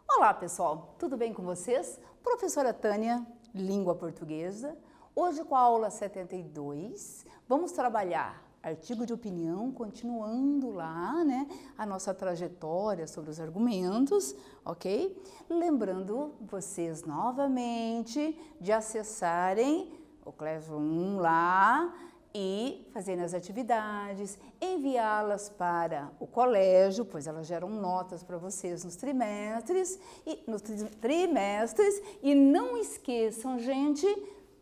Olá pessoal, tudo bem com vocês? Professora Tânia, Língua Portuguesa. Hoje com a aula 72, vamos trabalhar artigo de opinião, continuando lá, né, a nossa trajetória sobre os argumentos, ok? Lembrando vocês novamente de acessarem o Classroom lá e fazerem as atividades, enviá-las para o colégio, pois elas geram notas para vocês nos trimestres, e não esqueçam, gente,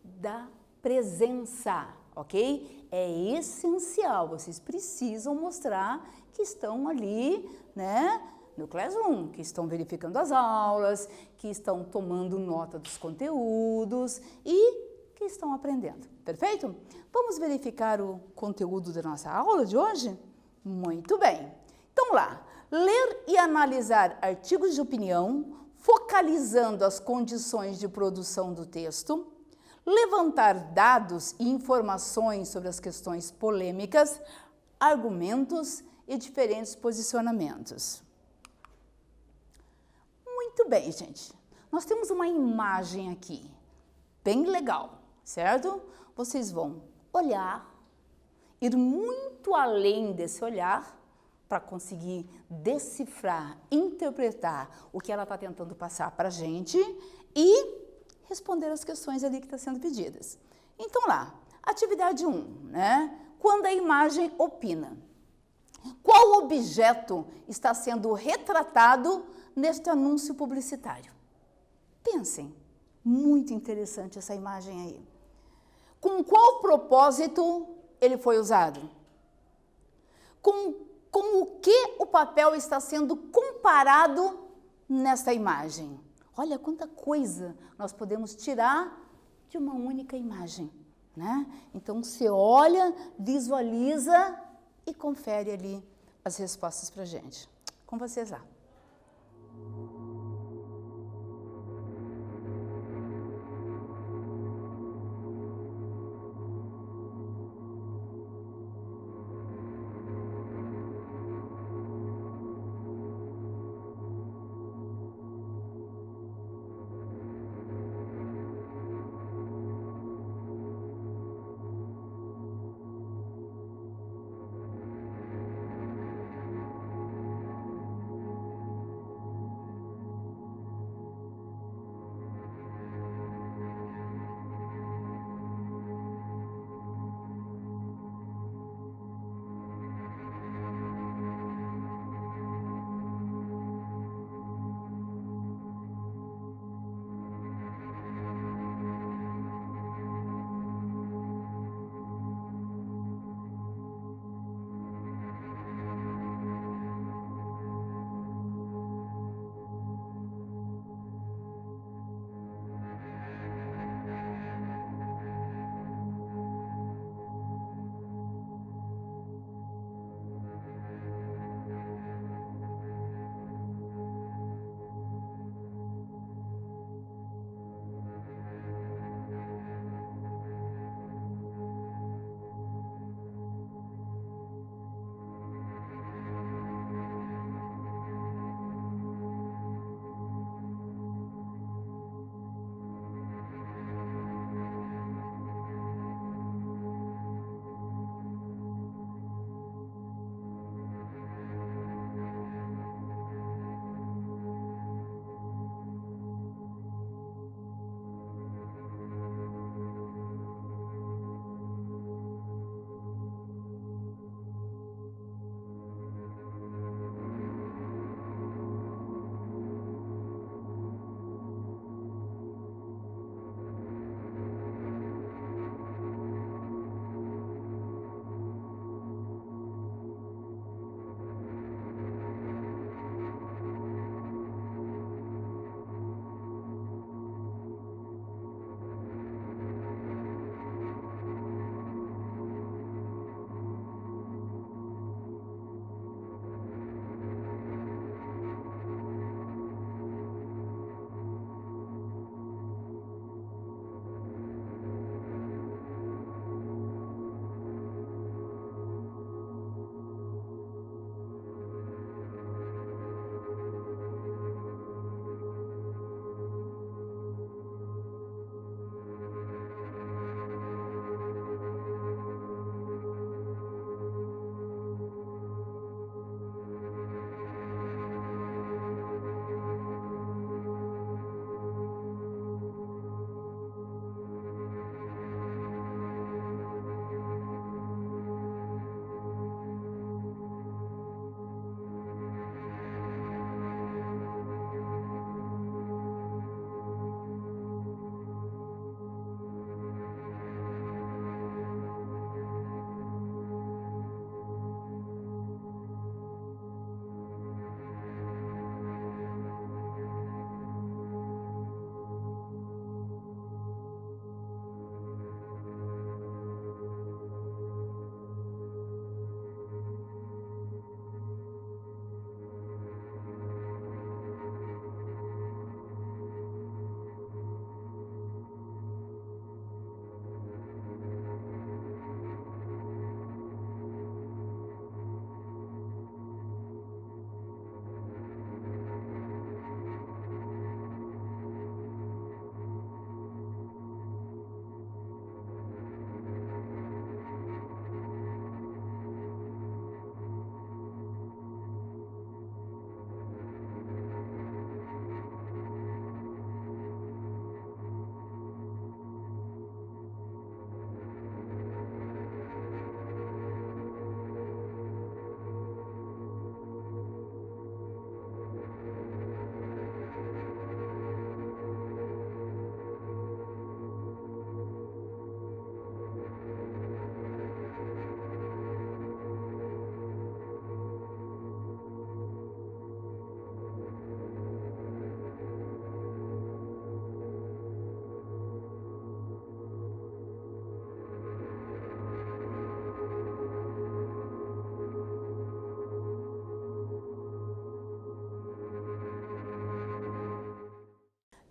da presença, ok? É essencial, vocês precisam mostrar que estão ali, né, no Classroom, que estão verificando as aulas, que estão tomando nota dos conteúdos e que estão aprendendo, perfeito? Vamos verificar o conteúdo da nossa aula de hoje? Muito bem. Então lá, ler e analisar artigos de opinião, focalizando as condições de produção do texto, levantar dados e informações sobre as questões polêmicas, argumentos e diferentes posicionamentos. Muito bem, gente. Nós temos uma imagem aqui, bem legal, certo? Vocês vão olhar, ir muito além desse olhar para conseguir decifrar, interpretar o que ela está tentando passar para a gente e responder as questões ali que estão sendo pedidas. Então lá, atividade 1, né? Quando a imagem opina. Qual objeto está sendo retratado neste anúncio publicitário? Pensem, muito interessante essa imagem aí. Com qual propósito ele foi usado? Com o que o papel está sendo comparado nesta imagem? Olha quanta coisa nós podemos tirar de uma única imagem, né? Então, você olha, visualiza e confere ali as respostas para a gente. Com vocês lá.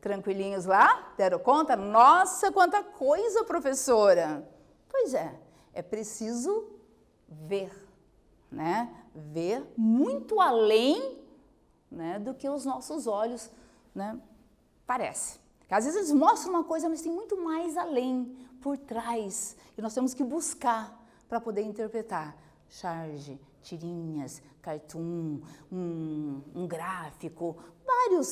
Tranquilinhos lá? Deram conta? Nossa, quanta coisa, professora! Pois é preciso ver, né? Ver muito além, né, do que os nossos olhos, né, parece. Às vezes eles mostram uma coisa, mas tem muito mais além, por trás. E nós temos que buscar para poder interpretar. Charge, tirinhas, cartoon, um gráfico,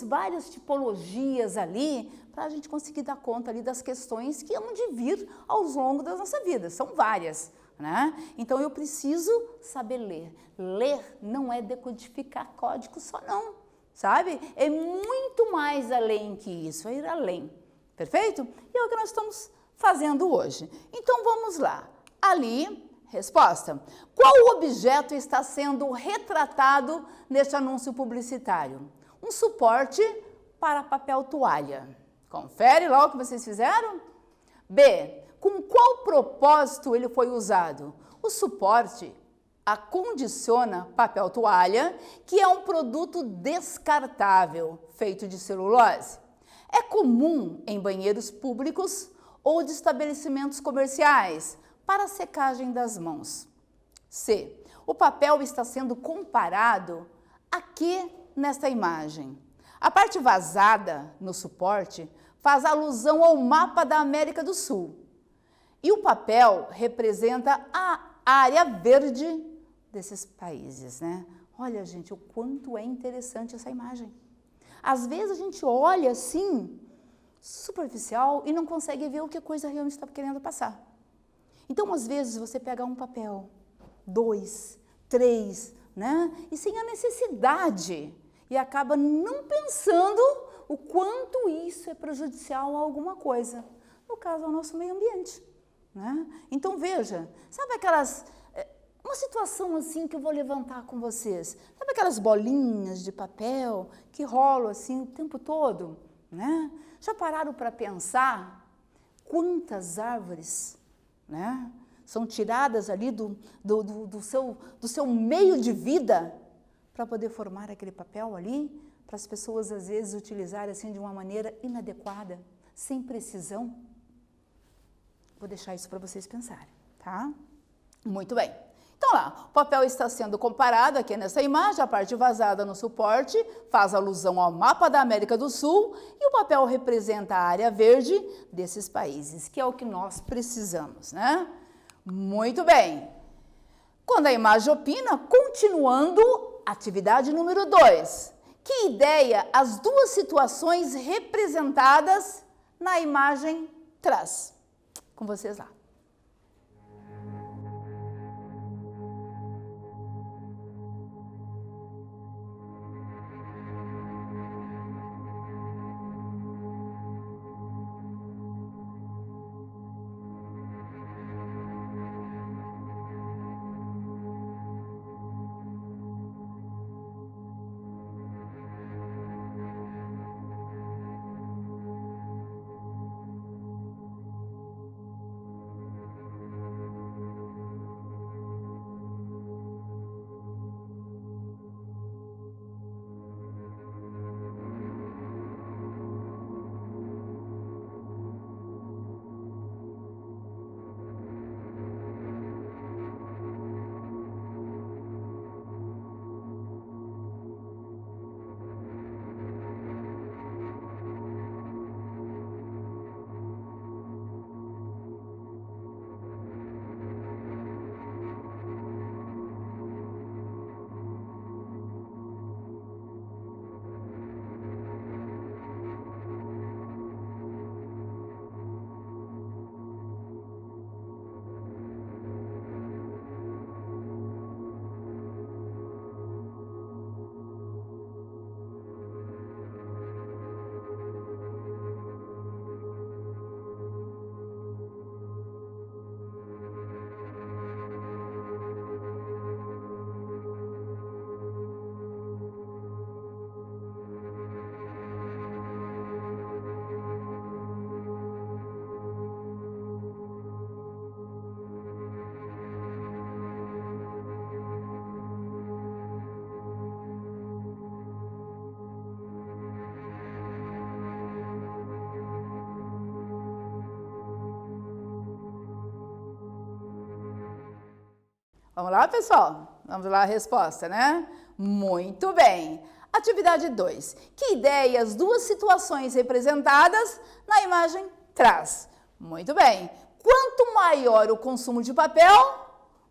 várias tipologias ali, para a gente conseguir dar conta ali das questões que hão de vir ao longo da nossa vida. São várias, né? Então eu preciso saber ler. Ler não é decodificar código só não, sabe? É muito mais além que isso, é ir além, perfeito? E é o que nós estamos fazendo hoje. Então vamos lá. Ali, resposta. Qual objeto está sendo retratado neste anúncio publicitário? Um suporte para papel toalha. Confere lá o que vocês fizeram. B. Com qual propósito ele foi usado? O suporte acondiciona papel toalha, que é um produto descartável, feito de celulose. É comum em banheiros públicos ou de estabelecimentos comerciais para a secagem das mãos. C. O papel está sendo comparado a que nesta imagem? A parte vazada no suporte faz alusão ao mapa da América do Sul. E o papel representa a área verde desses países, né? Olha, gente, o quanto é interessante essa imagem. Às vezes a gente olha assim, superficial, e não consegue ver o que a coisa realmente está querendo passar. Então, às vezes, você pega um papel, 2, 3, né? E sem a necessidade, e acaba não pensando o quanto isso é prejudicial a alguma coisa. No caso, ao nosso meio ambiente, né? Então, veja, sabe uma situação assim que eu vou levantar com vocês. Sabe aquelas bolinhas de papel que rolam assim o tempo todo, né? Já pararam para pensar quantas árvores, né, são tiradas ali do seu meio de vida para poder formar aquele papel ali, para as pessoas às vezes utilizarem assim de uma maneira inadequada, sem precisão? Vou deixar isso para vocês pensarem, tá? Muito bem. Então lá, o papel está sendo comparado aqui nessa imagem, a parte vazada no suporte faz alusão ao mapa da América do Sul e o papel representa a área verde desses países, que é o que nós precisamos, né? Muito bem. Quando a imagem opina, continuando, atividade número 2. Que ideia as duas situações representadas na imagem traz? Com vocês lá. Vamos lá, pessoal? Vamos lá a resposta, né? Muito bem. Atividade 2. Que ideia as duas situações representadas na imagem traz? Muito bem. Quanto maior o consumo de papel,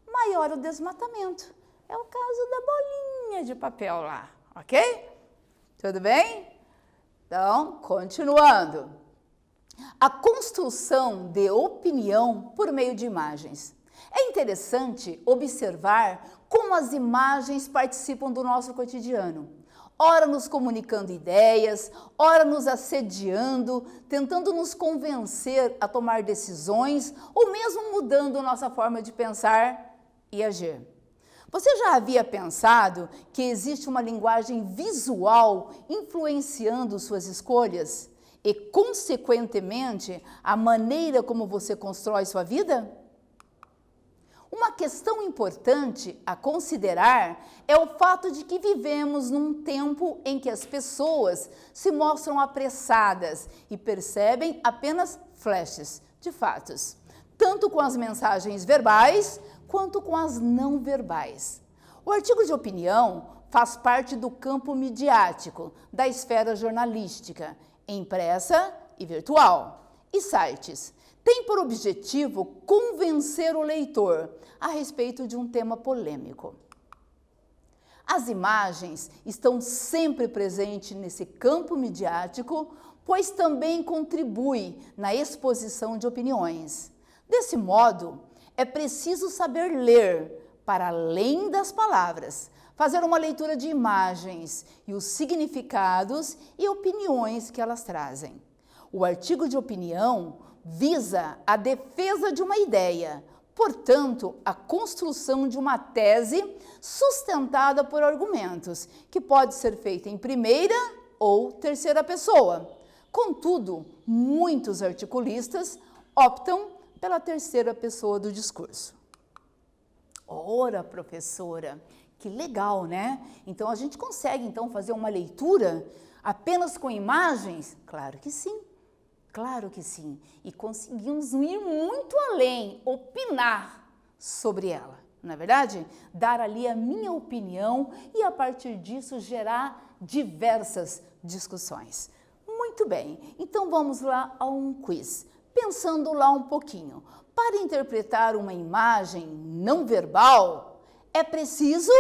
maior o desmatamento. É o caso da bolinha de papel lá, ok? Tudo bem? Então, continuando. A construção de opinião por meio de imagens. É interessante observar como as imagens participam do nosso cotidiano. Ora nos comunicando ideias, ora nos assediando, tentando nos convencer a tomar decisões ou mesmo mudando nossa forma de pensar e agir. Você já havia pensado que existe uma linguagem visual influenciando suas escolhas e, consequentemente, a maneira como você constrói sua vida? Uma questão importante a considerar é o fato de que vivemos num tempo em que as pessoas se mostram apressadas e percebem apenas flashes de fatos, tanto com as mensagens verbais quanto com as não verbais. O artigo de opinião faz parte do campo midiático da esfera jornalística, impressa e virtual, e sites. Tem por objetivo convencer o leitor a respeito de um tema polêmico. As imagens estão sempre presentes nesse campo midiático, pois também contribui na exposição de opiniões. Desse modo, é preciso saber ler, para além das palavras, fazer uma leitura de imagens e os significados e opiniões que elas trazem. O artigo de opinião visa a defesa de uma ideia, portanto, a construção de uma tese sustentada por argumentos, que pode ser feita em primeira ou terceira pessoa. Contudo, muitos articulistas optam pela terceira pessoa do discurso. Ora, professora, que legal, né? Então, a gente consegue, então, fazer uma leitura apenas com imagens? Claro que sim. Claro que sim, e conseguimos ir muito além, opinar sobre ela, não é verdade? Dar ali a minha opinião e a partir disso gerar diversas discussões. Muito bem, então vamos lá a um quiz, pensando lá um pouquinho. Para interpretar uma imagem não verbal, é preciso...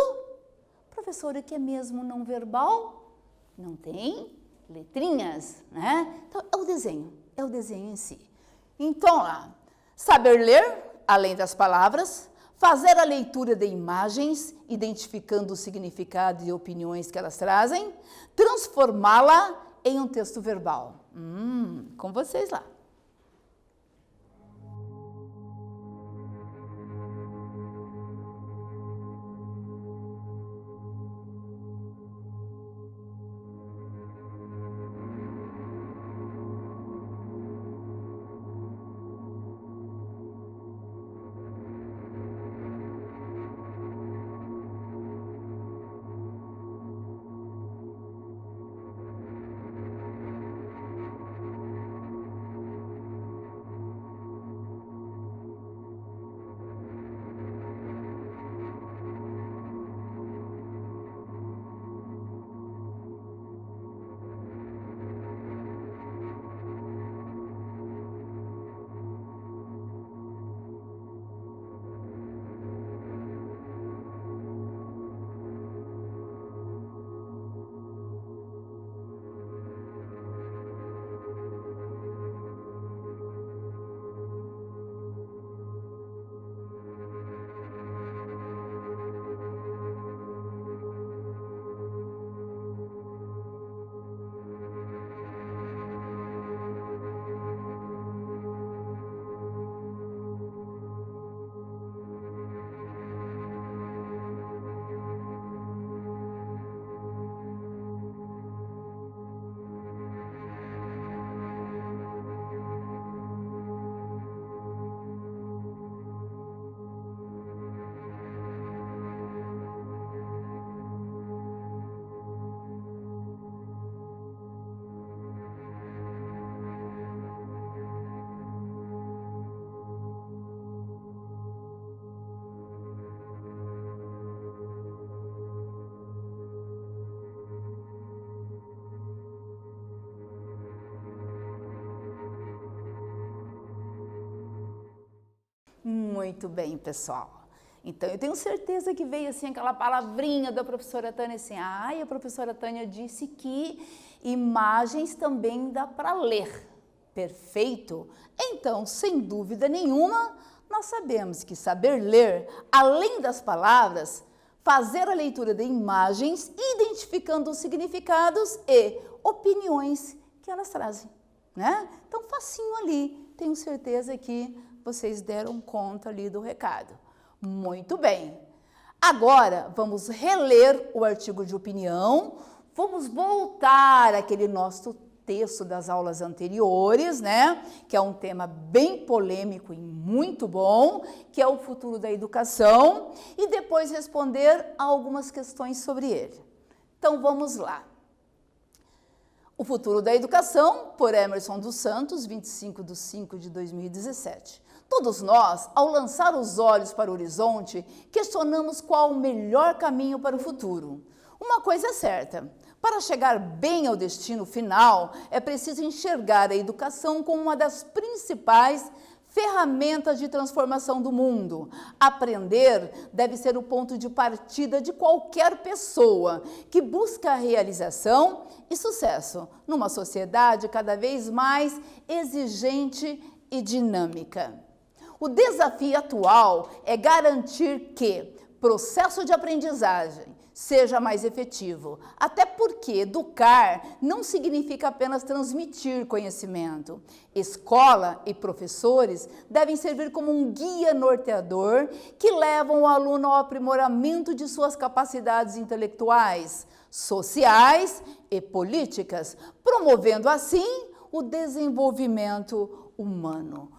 Professora, o que é mesmo não verbal? Não tem letrinhas, né? Então, é o desenho em si. Então, lá, saber ler, além das palavras, fazer a leitura de imagens, identificando o significado e opiniões que elas trazem, transformá-la em um texto verbal. Com vocês lá. Muito bem, pessoal. Então, eu tenho certeza que veio assim aquela palavrinha da professora Tânia assim, ai, a professora Tânia disse que imagens também dá para ler. Perfeito? Então, sem dúvida nenhuma, nós sabemos que saber ler, além das palavras, fazer a leitura de imagens, identificando os significados e opiniões que elas trazem, né? Então, facinho ali, tenho certeza que vocês deram conta ali do recado. Muito bem. Agora, vamos reler o artigo de opinião, vamos voltar àquele nosso texto das aulas anteriores, né? Que é um tema bem polêmico e muito bom, que é o futuro da educação, e depois responder a algumas questões sobre ele. Então, vamos lá. O futuro da educação, por Emerson dos Santos, 25/5/2017. Todos nós, ao lançar os olhos para o horizonte, questionamos qual o melhor caminho para o futuro. Uma coisa é certa, para chegar bem ao destino final, é preciso enxergar a educação como uma das principais ferramentas de transformação do mundo. Aprender deve ser o ponto de partida de qualquer pessoa que busca a realização e sucesso numa sociedade cada vez mais exigente e dinâmica. O desafio atual é garantir que o processo de aprendizagem seja mais efetivo, até porque educar não significa apenas transmitir conhecimento. Escola e professores devem servir como um guia norteador que leva o aluno ao aprimoramento de suas capacidades intelectuais, sociais e políticas, promovendo assim o desenvolvimento humano.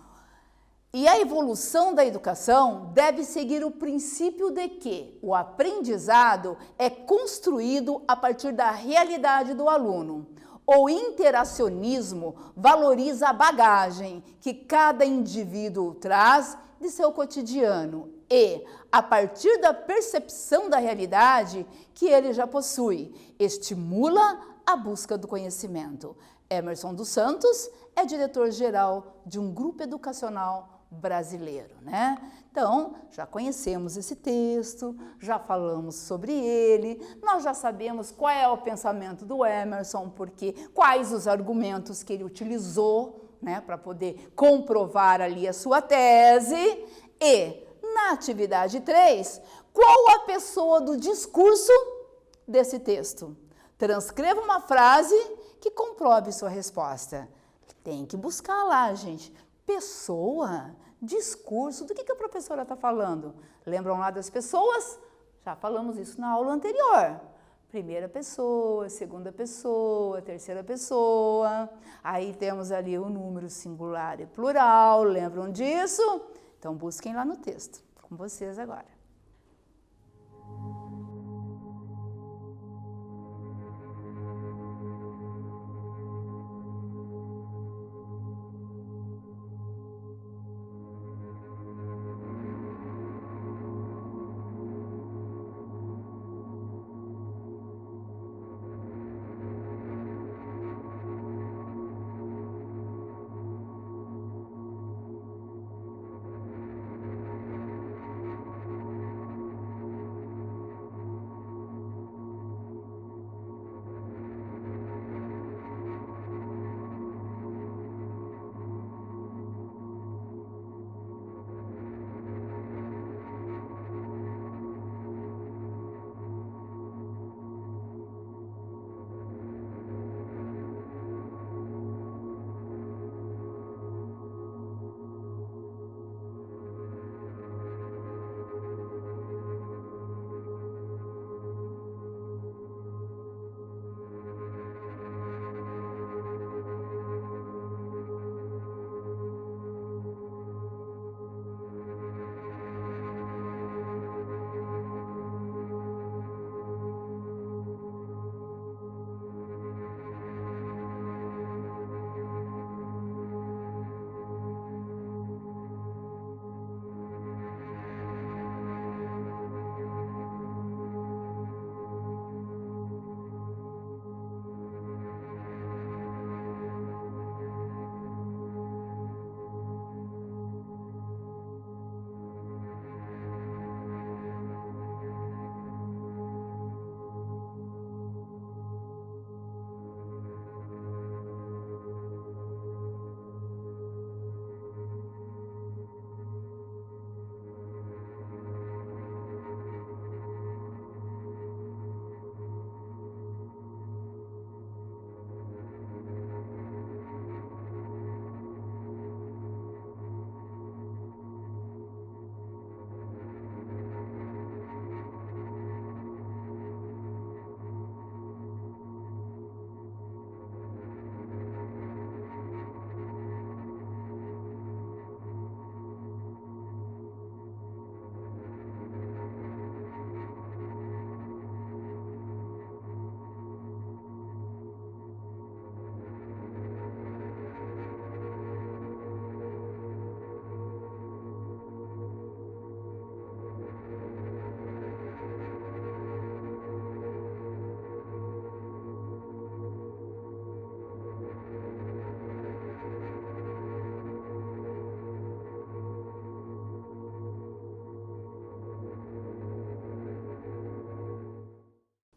E a evolução da educação deve seguir o princípio de que o aprendizado é construído a partir da realidade do aluno. O interacionismo valoriza a bagagem que cada indivíduo traz de seu cotidiano e, a partir da percepção da realidade que ele já possui, estimula a busca do conhecimento. Emerson dos Santos é diretor-geral de um grupo educacional brasileiro, né? Então, já conhecemos esse texto, já falamos sobre ele, nós já sabemos qual é o pensamento do Emerson, porque quais os argumentos que ele utilizou, né, para poder comprovar ali a sua tese. E, na atividade 3, qual a pessoa do discurso desse texto? Transcreva uma frase que comprove sua resposta. Tem que buscar lá, gente. Pessoa, discurso, do que a professora está falando? Lembram lá das pessoas? Já falamos isso na aula anterior. Primeira pessoa, segunda pessoa, terceira pessoa. Aí temos ali o número singular e plural, lembram disso? Então busquem lá no texto, com vocês agora.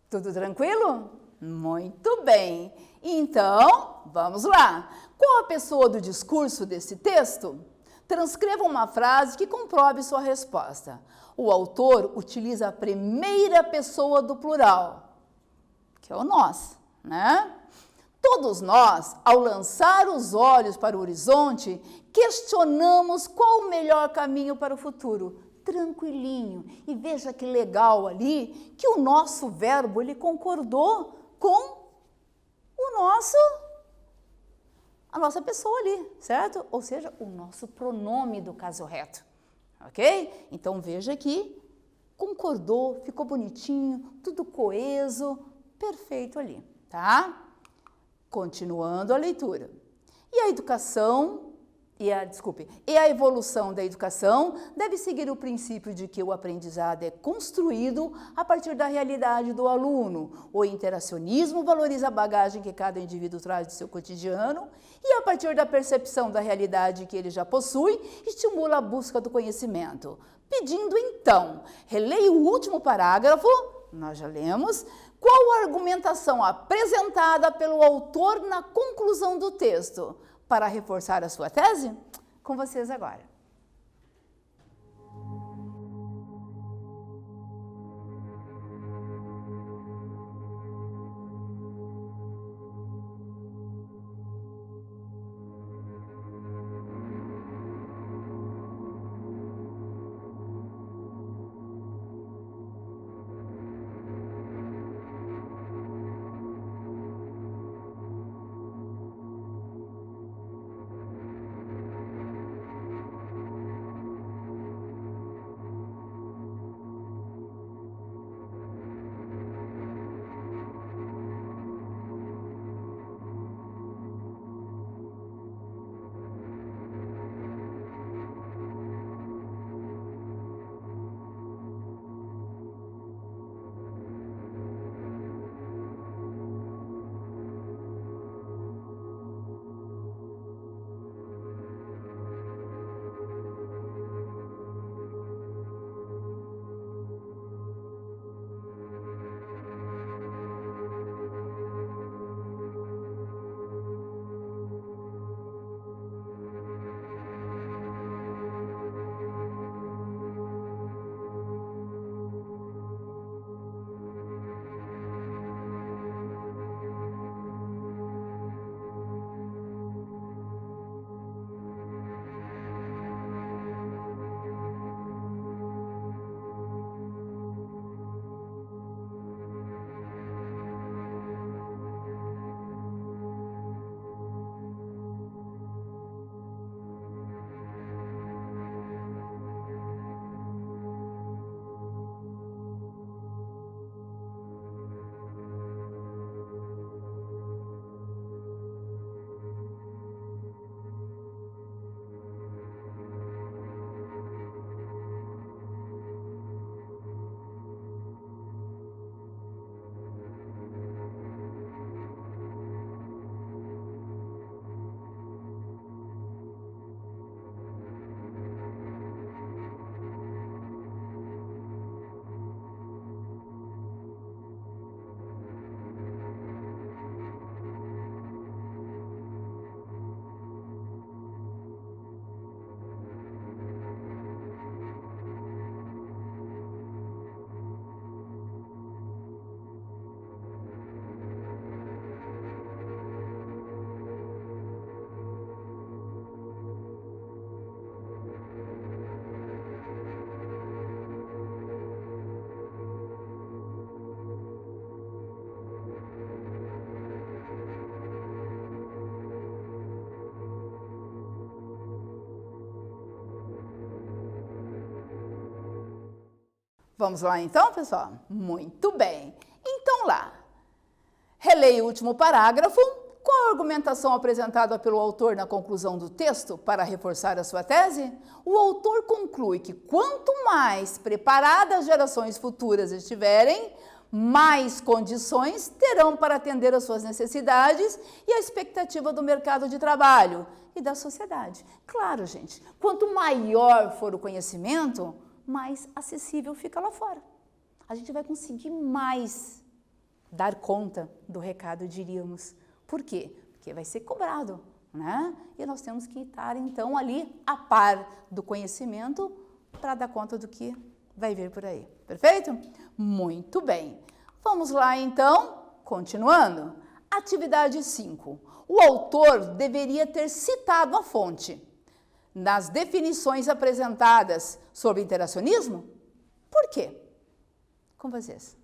Tudo tranquilo? Muito bem. Então, vamos lá. Qual a pessoa do discurso desse texto? Transcreva uma frase que comprove sua resposta. O autor utiliza a primeira pessoa do plural, que é o nós, né? Todos nós, ao lançar os olhos para o horizonte, questionamos qual o melhor caminho para o futuro. Tranquilinho. E veja que legal ali que o nosso verbo ele concordou com a nossa pessoa ali, certo? Ou seja, o nosso pronome do caso reto, ok? Então veja que concordou, ficou bonitinho, tudo coeso, perfeito ali, tá? Continuando a leitura. E a educação, e a evolução da educação deve seguir o princípio de que o aprendizado é construído a partir da realidade do aluno. O interacionismo valoriza a bagagem que cada indivíduo traz do seu cotidiano e, a partir da percepção da realidade que ele já possui, estimula a busca do conhecimento. Pedindo, então, releia o último parágrafo, nós já lemos, qual a argumentação apresentada pelo autor na conclusão do texto para reforçar a sua tese? Com vocês agora. Vamos lá então, pessoal? Muito bem. Então lá, releia o último parágrafo. Qual a argumentação apresentada pelo autor na conclusão do texto para reforçar a sua tese? O autor conclui que quanto mais preparadas as gerações futuras estiverem, mais condições terão para atender às suas necessidades e à expectativa do mercado de trabalho e da sociedade. Claro, gente, quanto maior for o conhecimento, mais acessível fica lá fora. A gente vai conseguir mais dar conta do recado, diríamos. Por quê? Porque vai ser cobrado, né? E nós temos que estar, então, ali a par do conhecimento para dar conta do que vai vir por aí. Perfeito? Muito bem. Vamos lá, então, continuando. Atividade 5. O autor deveria ter citado a fonte nas definições apresentadas sobre interacionismo? Por quê? Com vocês.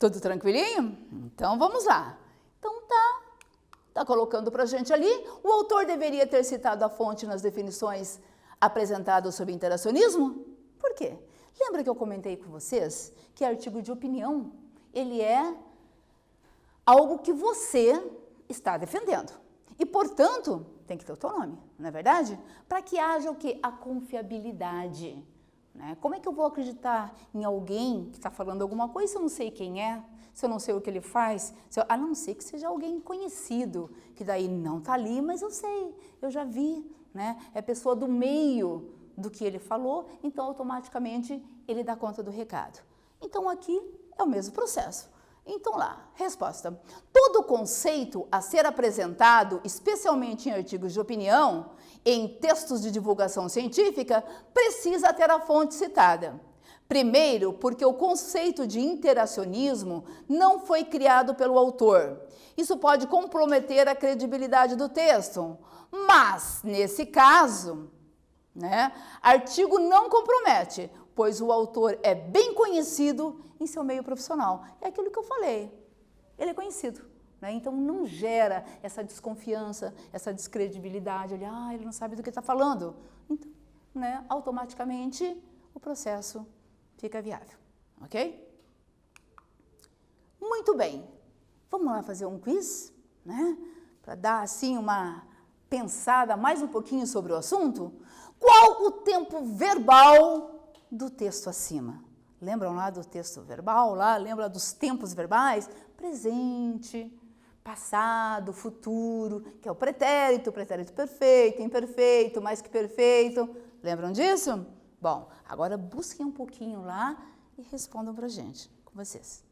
Tudo tranquilinho? Então vamos lá. Então tá colocando pra gente ali. O autor deveria ter citado a fonte nas definições apresentadas sobre interacionismo? Por quê? Lembra que eu comentei com vocês que artigo de opinião, ele é algo que você está defendendo. E, portanto, tem que ter o teu nome, não é verdade? Para que haja o quê? A confiabilidade. Né? Como é que eu vou acreditar em alguém que está falando alguma coisa se eu não sei quem é, se eu não sei o que ele faz, a não ser que seja alguém conhecido, que daí não está ali, mas eu sei, eu já vi, né? É pessoa do meio do que ele falou, então automaticamente ele dá conta do recado. Então aqui é o mesmo processo. Então lá, resposta. Todo conceito a ser apresentado, especialmente em artigos de opinião, em textos de divulgação científica, precisa ter a fonte citada. Primeiro, porque o conceito de interacionismo não foi criado pelo autor. Isso pode comprometer a credibilidade do texto. Mas, nesse caso, né, artigo não compromete, pois o autor é bem conhecido em seu meio profissional. É aquilo que eu falei, ele é conhecido, né? Então não gera essa desconfiança, essa descredibilidade, ele não sabe do que está falando. Então, né, automaticamente o processo fica viável, ok? Muito bem, vamos lá fazer um quiz, né? Para dar assim uma pensada mais um pouquinho sobre o assunto. Qual o tempo verbal do texto acima? Lembram lá do texto verbal? Lembra dos tempos verbais? Presente, passado, futuro, que é o pretérito perfeito, imperfeito, mais que perfeito. Lembram disso? Bom, agora busquem um pouquinho lá e respondam pra gente, com vocês.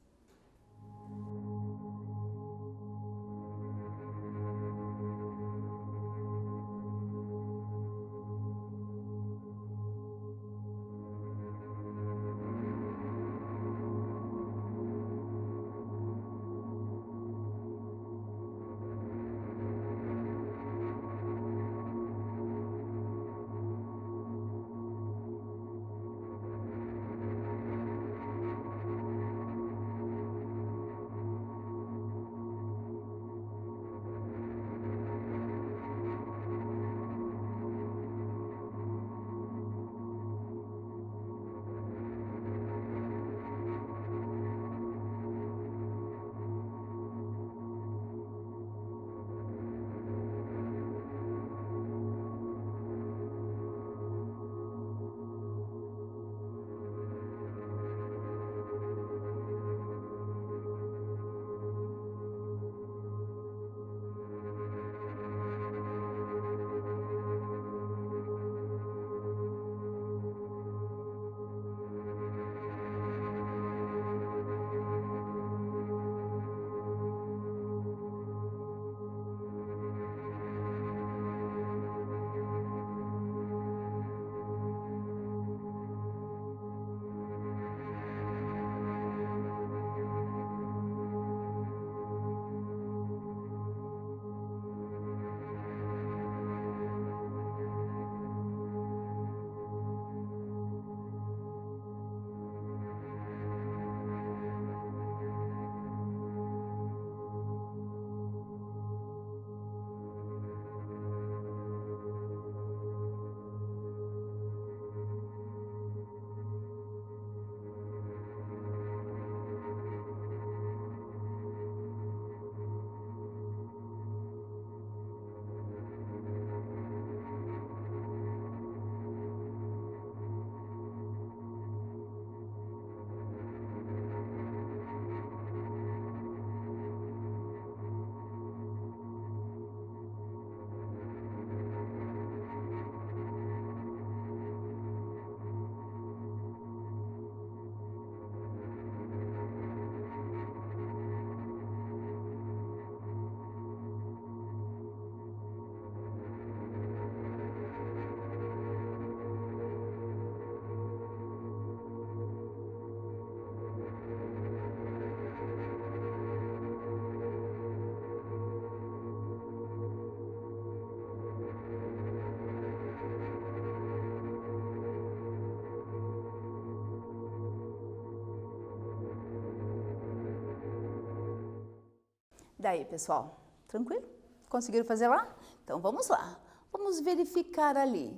Daí, pessoal, tranquilo? Conseguiram fazer lá? Então, vamos lá. Vamos verificar ali.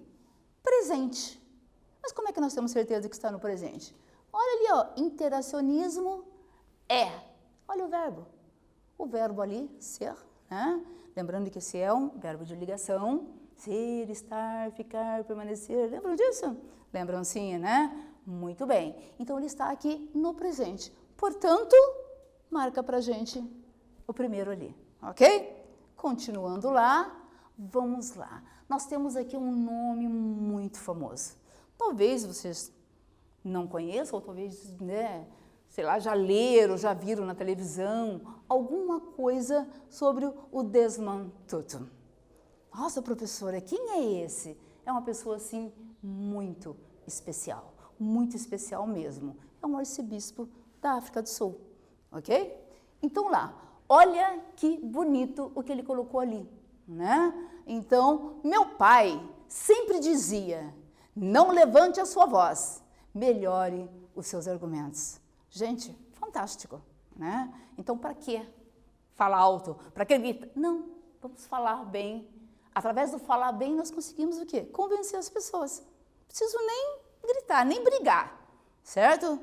Presente. Mas como é que nós temos certeza que está no presente? Olha ali, ó, interacionismo é. Olha o verbo. O verbo ali, ser, né? Lembrando que esse é um verbo de ligação. Ser, estar, ficar, permanecer. Lembram disso? Lembram sim, né? Muito bem. Então, ele está aqui no presente. Portanto, marca pra gente o primeiro ali, ok? Continuando lá, vamos lá. Nós temos aqui um nome muito famoso. Talvez vocês não conheçam, ou talvez, né, sei lá, já leram, já viram na televisão alguma coisa sobre o Desmond Tutu. Nossa, professora, quem é esse? É uma pessoa, assim, muito especial mesmo. É um arcebispo da África do Sul, ok? Então lá, olha que bonito o que ele colocou ali, né? Então, meu pai sempre dizia, não levante a sua voz, melhore os seus argumentos. Gente, fantástico, né? Então, para que falar alto? Para que gritar? Não, vamos falar bem. Através do falar bem, nós conseguimos o quê? Convencer as pessoas. Não preciso nem gritar, nem brigar. certo?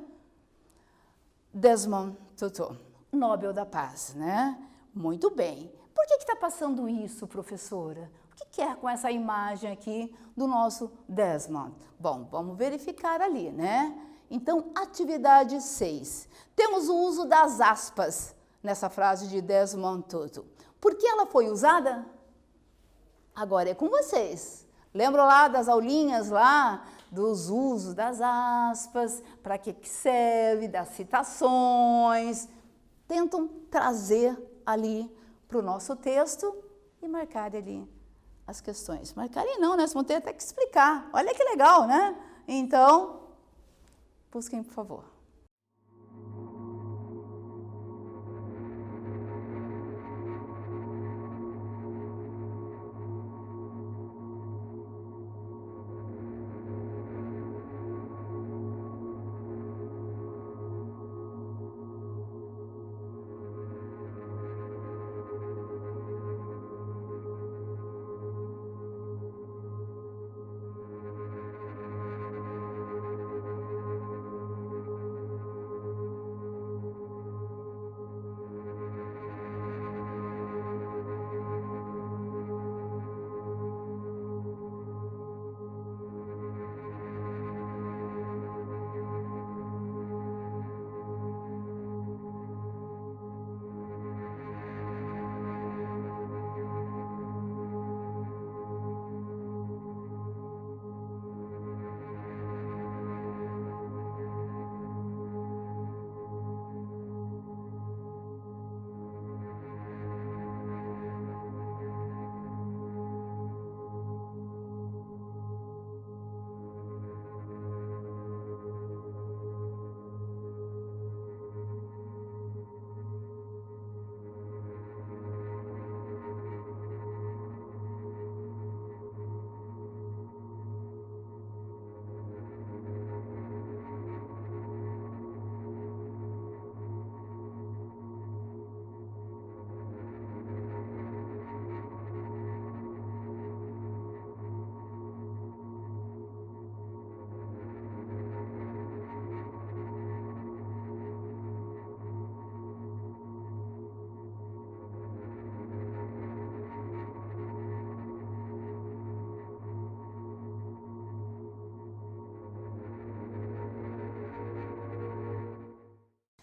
Desmond Tutu, Nobel da Paz, né? Muito bem. Por que está passando isso, professora? O que é com essa imagem aqui do nosso Desmond? Bom, vamos verificar ali, né? Então, atividade 6. Temos o uso das aspas nessa frase de Desmond Tutu. Por que ela foi usada? Agora é com vocês. Lembram lá das aulinhas lá, dos usos das aspas, para que serve, das citações. Tentam trazer ali para o nosso texto e marcar ali as questões. Marcarem não, né? Vocês vão ter até que explicar. Olha que legal, né? Então, busquem, por favor.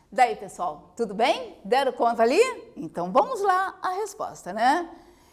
Daí, pessoal, tudo bem? Deram conta ali? Então, vamos lá a resposta, né?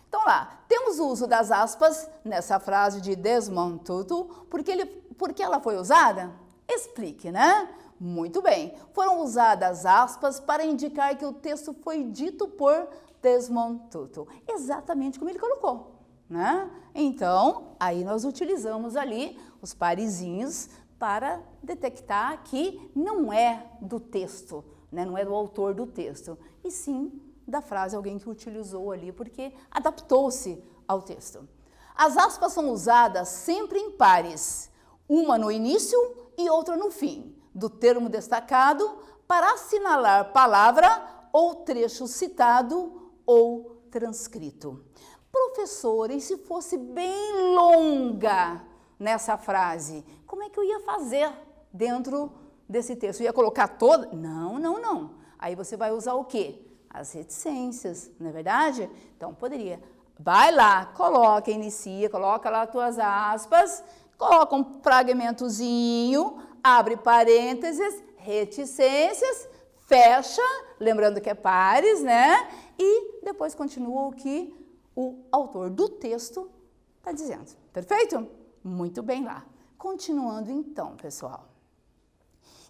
Então, lá, temos o uso das aspas nessa frase de Desmond Tutu. Por que ela foi usada? Explique, né? Muito bem. Foram usadas aspas para indicar que o texto foi dito por Desmond Tutu. Exatamente como ele colocou, né? Então, aí nós utilizamos ali os parezinhos para detectar que não é do texto, né? Não é do autor do texto, e sim da frase, alguém que utilizou ali, porque adaptou-se ao texto. As aspas são usadas sempre em pares, uma no início e outra no fim, do termo destacado para assinalar palavra ou trecho citado ou transcrito. Professora, e se fosse bem longa nessa frase, como é que eu ia fazer dentro desse texto? Eu ia colocar toda? Não, não, não. Aí você vai usar o quê? As reticências, não é verdade? Então, poderia. Vai lá, coloca, inicia, coloca lá as tuas aspas, coloca um fragmentozinho, abre parênteses, reticências, fecha, lembrando que é pares, né? E depois continua o que o autor do texto está dizendo. Perfeito? Muito bem lá. Continuando então, pessoal.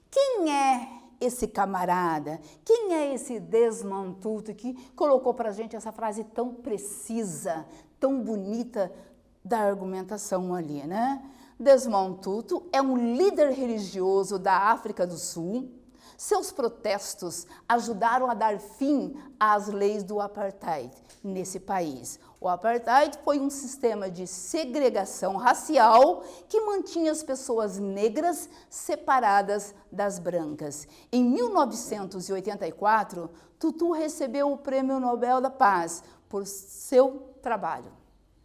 Quem é esse camarada? Quem é esse Desmond Tutu que colocou para a gente essa frase tão precisa, tão bonita da argumentação ali, né? Desmond Tutu é um líder religioso da África do Sul. Seus protestos ajudaram a dar fim às leis do apartheid nesse país. O apartheid foi um sistema de segregação racial que mantinha as pessoas negras separadas das brancas. Em 1984, Tutu recebeu o Prêmio Nobel da Paz por seu trabalho.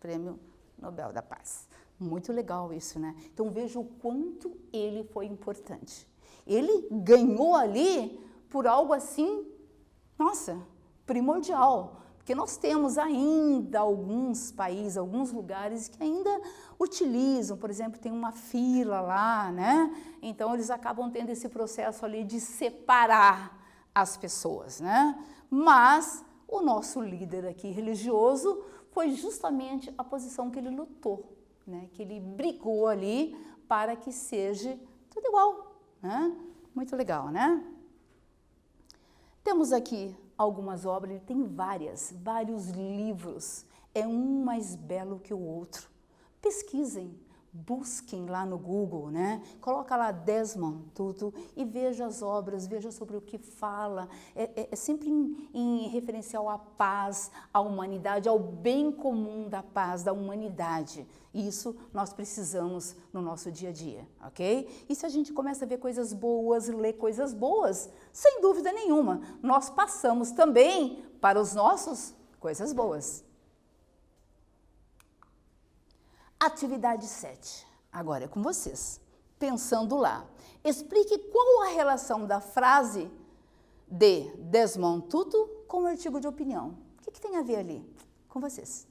Prêmio Nobel da Paz. Muito legal isso, né? Então veja o quanto ele foi importante. Ele ganhou ali por algo assim, nossa, primordial. Porque nós temos ainda alguns países, alguns lugares que ainda utilizam, por exemplo, tem uma fila lá, né? Então, eles acabam tendo esse processo ali de separar as pessoas, né? Mas o nosso líder aqui religioso foi justamente a posição que ele lutou, né? Que ele brigou ali para que seja tudo igual, né? Muito legal, né? Temos aqui algumas obras, ele tem vários livros, é um mais belo que o outro. Pesquisem, busquem lá no Google, né? Coloca lá Desmond Tutu e veja as obras, veja sobre o que fala. É sempre em referencial à paz, à humanidade, ao bem comum da paz, da humanidade. Isso nós precisamos no nosso dia a dia, ok? E se a gente começa a ver coisas boas, ler coisas boas, sem dúvida nenhuma, nós passamos também para os nossos coisas boas. Atividade 7. Agora é com vocês. Pensando lá. Explique qual a relação da frase de Desmond Tutu com o artigo de opinião. O que tem a ver ali? Com vocês.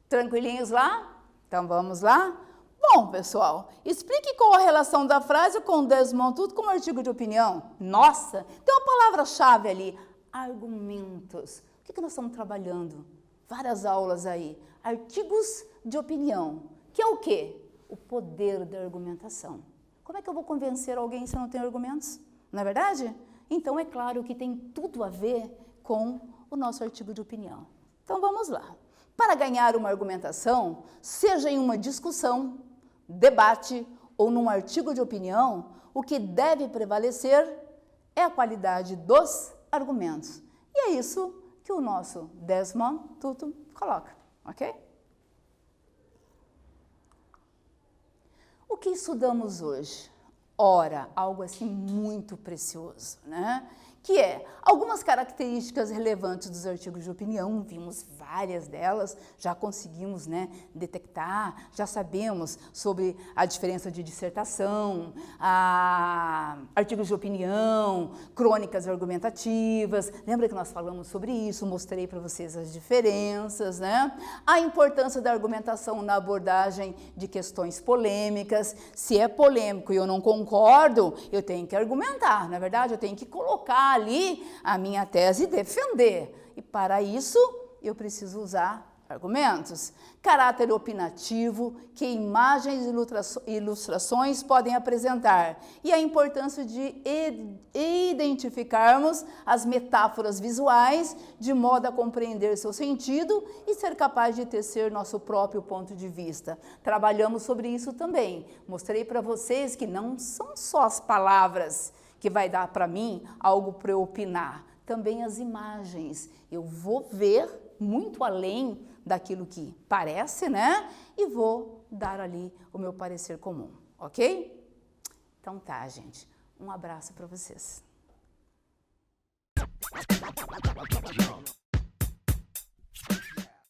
Tranquilinhos lá? Então vamos lá? Bom, pessoal, explique qual a relação da frase com Desmond Tutu com o artigo de opinião. Nossa, tem uma palavra-chave ali, argumentos. O que nós estamos trabalhando? Várias aulas aí. Artigos de opinião, que é o quê? O poder da argumentação. Como é que eu vou convencer alguém se eu não tenho argumentos? Não é verdade? Então é claro que tem tudo a ver com o nosso artigo de opinião. Então vamos lá. Para ganhar uma argumentação, seja em uma discussão, debate ou num artigo de opinião, o que deve prevalecer é a qualidade dos argumentos. E é isso que o nosso Desmond Tutu coloca, ok? O que estudamos hoje? Ora, algo assim muito precioso, né? Que é algumas características relevantes dos artigos de opinião, vimos várias delas, já conseguimos, né, detectar, já sabemos sobre a diferença de dissertação, artigos de opinião, crônicas argumentativas, lembra que nós falamos sobre isso, mostrei para vocês as diferenças, né? A importância da argumentação na abordagem de questões polêmicas, se é polêmico e eu não concordo, eu tenho que argumentar, na verdade, eu tenho que colocar ali a minha tese e defender. E para isso, eu preciso usar argumentos. Caráter opinativo, que imagens e ilustrações podem apresentar. E a importância de identificarmos as metáforas visuais de modo a compreender seu sentido e ser capaz de tecer nosso próprio ponto de vista. Trabalhamos sobre isso também. Mostrei para vocês que não são só as palavras que vai dar para mim algo para eu opinar. Também as imagens. Eu vou ver muito além daquilo que parece, né? E vou dar ali o meu parecer comum, ok? Então tá, gente. Um abraço para vocês.